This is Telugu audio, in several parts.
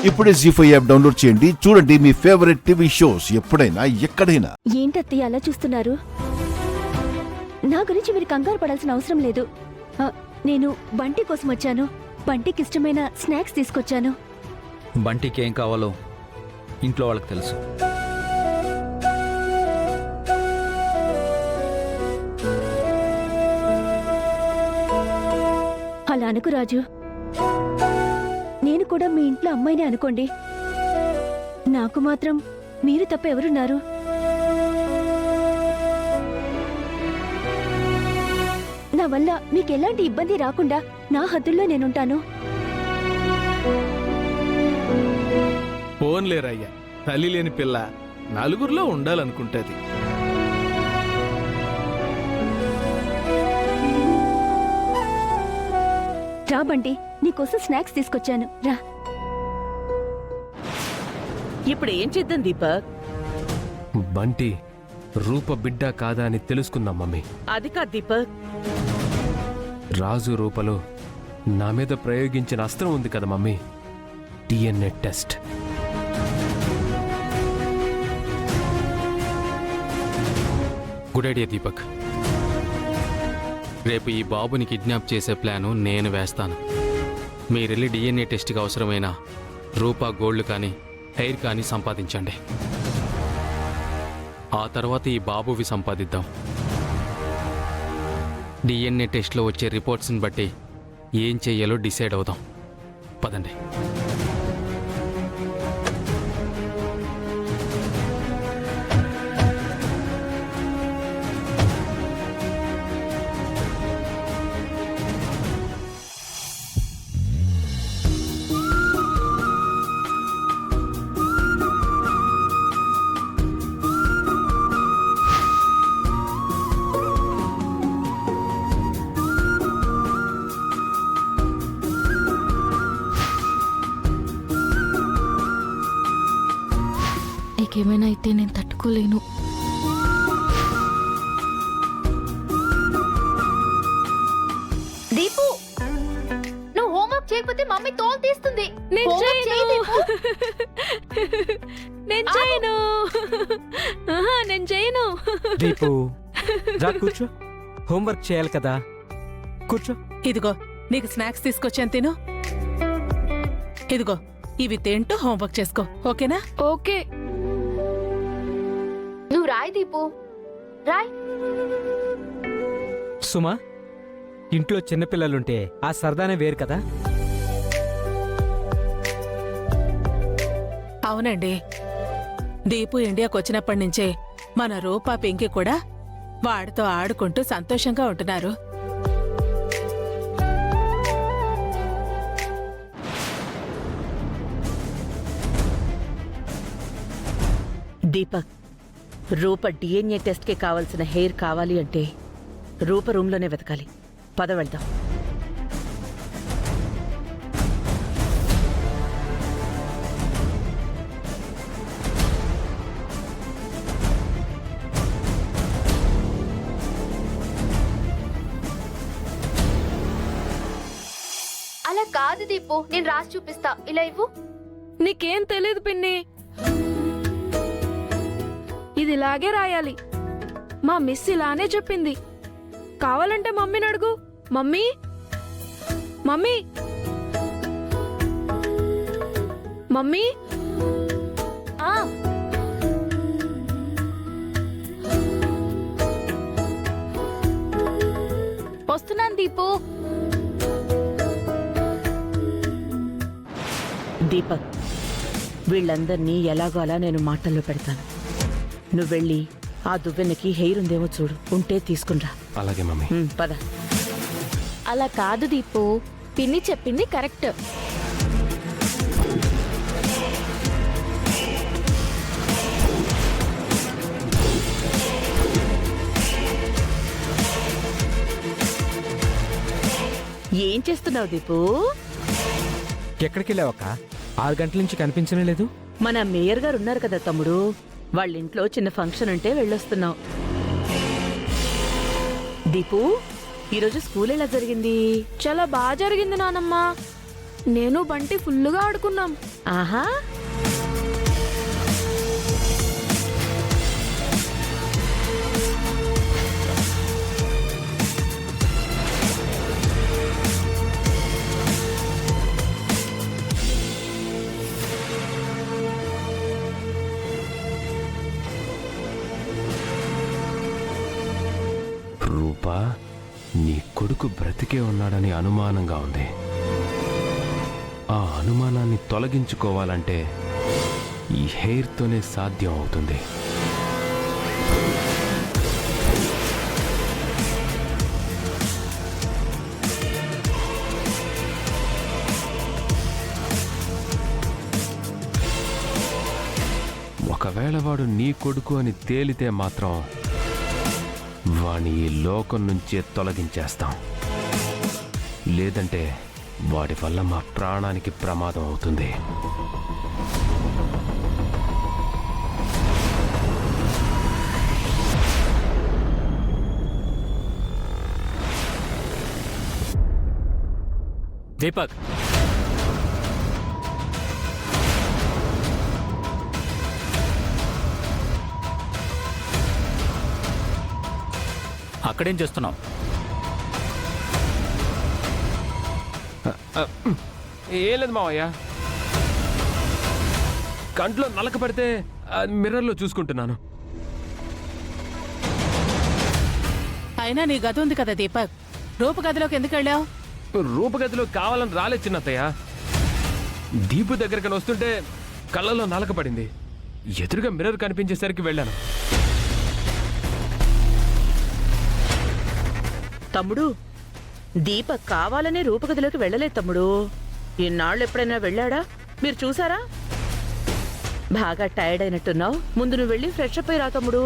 ఇప్పుడే జీ5 యాప్ డౌన్లోడ్ చేయండి. చూడండి మీ ఫేవరెట్ టీవీ షోస్ ఎప్పుడైనా ఎక్కడైనా. ఏంటత్తయ్య అలా చూస్తున్నారు? నా గురించి మీరు కంగారు పడాల్సిన అవసరం లేదు. నేను బంటి కోసం వచ్చాను. బంటికి ఇష్టమైన స్నాక్స్ తీసుకొచ్చాను. బంటికి ఏం కావాలో ఇంట్లో వాళ్ళకి తెలుసు. అలా అనుకు రాజు. నేను కూడా మీ ఇంట్లో అమ్మాయిని అనుకోండి. నాకు మాత్రం మీరు తప్ప ఎవరున్నారు? నా వల్ల మీకెలాంటి ఇబ్బంది రాకుండా నా హద్దుల్లో నేనుంటాను. పోన్లేరయ్యా, తల్లి లేని పిల్ల నలుగురిలో ఉండాలనుకుంటది. రా బంటి, నీకోసం స్నాక్స్ తీసుకొచ్చాను, రా. ఇప్పుడు ఏం చేద్దాం దీపక్? బంటి రూప బిడ్డ కాదా అని తెలుసుకుందాం మమ్మీ. అది కాదు దీపక్. రాజు రూపలో నా మీద ప్రయోగించిన అస్త్రం ఉంది కదా mummy, DNA test. Good idea Deepak. రేపు ఈ బాబుని కిడ్నాప్ చేసే ప్లాను నేను వేస్తాను. మీరెళ్ళి డిఎన్ఏ టెస్ట్కి అవసరమైన రూపా గోల్డ్ కానీ హెయిర్ కానీ సంపాదించండి. ఆ తర్వాత ఈ బాబువి సంపాదిద్దాం. డిఎన్ఏ టెస్ట్లో వచ్చే రిపోర్ట్స్ని బట్టి ఏం చెయ్యాలో డిసైడ్ అవుదాం. పదండి. నీకేమైనా అయితే నేను తట్టుకోలేను. దీపు, నువ్వు హోంవర్క్ చేయకపోతే మమ్మీ తోలు తీస్తుంది. నేను Homework చేయను. చేయి దీపు. నేను చేయను. నేను చేయను. దీపు రా కూర్చో, హోంవర్క్ చేయాలి కదా, కూర్చో. ఇదిగో నీకు స్నాక్స్ తీసుకొచ్చాను, తిను. ఇదిగో ఇవి తింటూ హోంవర్క్ చేసుకో, ఓకేనా? ఓకే. నువ్వు రాయ్ దీపు, రాయ్. సుమా, ఇంట్లో చిన్నపిల్లలుంటే ఆ సరదానే వేరు కదా. అవునండి, దీపు ఇండియాకు వచ్చినప్పటి నుంచే మన రూపా పింకి కూడా వాడితో ఆడుకుంటూ సంతోషంగా ఉంటున్నారు. దీపక్, రూప డిఎన్ఏ టెస్ట్కి కావాల్సిన హెయిర్ కావాలి అంటే రూప రూమ్లోనే వెతకాలి. పద వెళ్దాం. అలా కాదు దీపు, నేను రాసి చూపిస్తా. ఇలా ఇవ్వు. నీకేం తెలీదు పిన్ని, ఇది ఇలాగే రాయాలి. మా మిస్ ఇలానే చెప్పింది. కావాలంటే మమ్మీని అడుగు. Mummy, mummy, mummy. ఆ, వస్తున్నాను దీపు. దీపక్, వీళ్ళందర్నీ ఎలాగో అలా నేను మాటల్లో పెడతాను. నువ్వెళ్ళి ఆ దువ్వెనకి హెయిర్ ఉందేమో చూడు, ఉంటే తీసుకునిరా. అలాగే మమ్మీ. పద. అలా కాదు దీపు, పిన్ని చెప్పింది కరెక్ట్. ఏం చేస్తున్నావు దీపు? ఎక్కడికి వెళ్ళావక్క? 6 గంటల నుంచి కనిపించనే లేదు. మన మేయర్ గారు ఉన్నారు కదా తమ్ముడు, వాళ్ళ ఇంట్లో చిన్న ఫంక్షన్ ఉంటే వెళ్ళొస్తున్నావు. దీపు, ఈరోజు స్కూల్ ఎలా జరిగింది? చాలా బాగా జరిగింది నానమ్మ. నేను బంటి ఫుల్లుగా ఆడుకున్నాం. ఆహా, రూపా, నీ కొడుకు బ్రతికే ఉన్నాడని అనుమానంగా ఉంది. ఆ అనుమానాన్ని తొలగించుకోవాలంటే ఈ హెయిర్తోనే సాధ్యం అవుతుంది. ఒకవేళ వాడు నీ కొడుకు అని తేలితే మాత్రం వాణ్ణి ఈ లోకం నుంచే తొలగించేస్తాం. లేదంటే వాడి వల్ల మా ప్రాణానికి ప్రమాదం అవుతుంది. దీపక్, అక్కడేం చేస్తున్నావు? ఏం లేదు మావయ్య, కంట్లో నలక పడితే మిర్రర్లో చూసుకుంటున్నాను. అయినా నీ గది ఉంది కదా దీపక్, రూపగదిలోకి ఎందుకు వెళ్ళావు? రూపగదిలో కావాలని రాలే చిన్నత్తయ్య. దీపు దగ్గరికి వస్తుంటే కళ్ళలో నలక పడింది. ఎదురుగా మిర్రర్ కనిపించేసరికి వెళ్ళాను. తమ్ముడు, దీపక్ కావాలనే రూపగదిలోకి వెళ్ళలేదు తమ్ముడు. ఇన్నాళ్ళు ఎప్పుడైనా వెళ్ళాడా? మీరు చూసారా? బాగా టైర్డ్ అయినట్టున్నావు. ముందు నువ్వు వెళ్ళి ఫ్రెష్ అప్ అయి రా తమ్ముడు.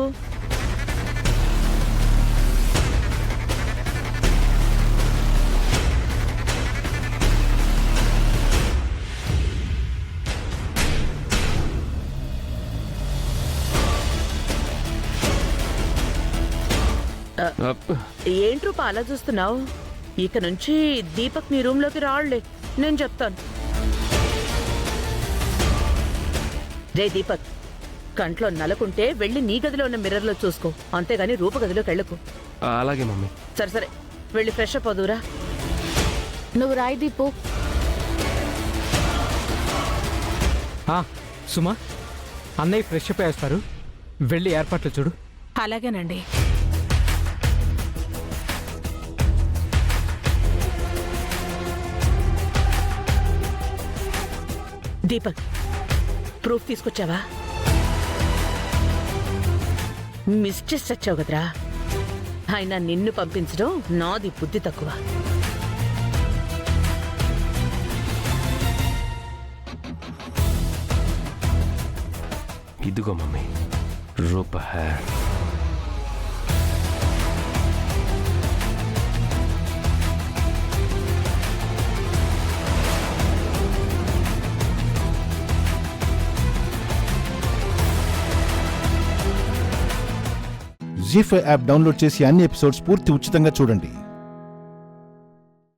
ఏంటి రూప అలా చూస్తున్నావు? ఇక నుంచి దీపక్ నీ రూమ్ లోకి రాళ్లే, నేను చెప్తాను. రే దీపక్, కంట్లో నలకుంటే వెళ్ళి నీ గదిలో ఉన్న మిర్రర్లో చూసుకో, అంతేగాని రూపగదిలోకి వెళ్ళకు. అలాగే మమ్మీ. సరే సరే, వెళ్ళి ఫ్రెష్ అప్ అవుదురా. నువ్వు రాయి దీపు. సుమా, అన్నయ్య ఫ్రెష్ అప్ వేస్తారు, వెళ్ళి ఏర్పాట్లు చూడు. అలాగేనండి. దీపక్, ప్రూఫ్ తీసుకొచ్చావా? మిస్ చేసి చచ్చావు కదరా. అయినా నిన్ను పంపించడం నాది బుద్ధి తక్కువ. ఇదిగో మమ్మీ, రూప హెయిర్. జీ5 యాప్ డౌన్లోడ్ చేసి అన్ని ఎపిసోడ్స్ పూర్తి ఉచితంగా చూడండి.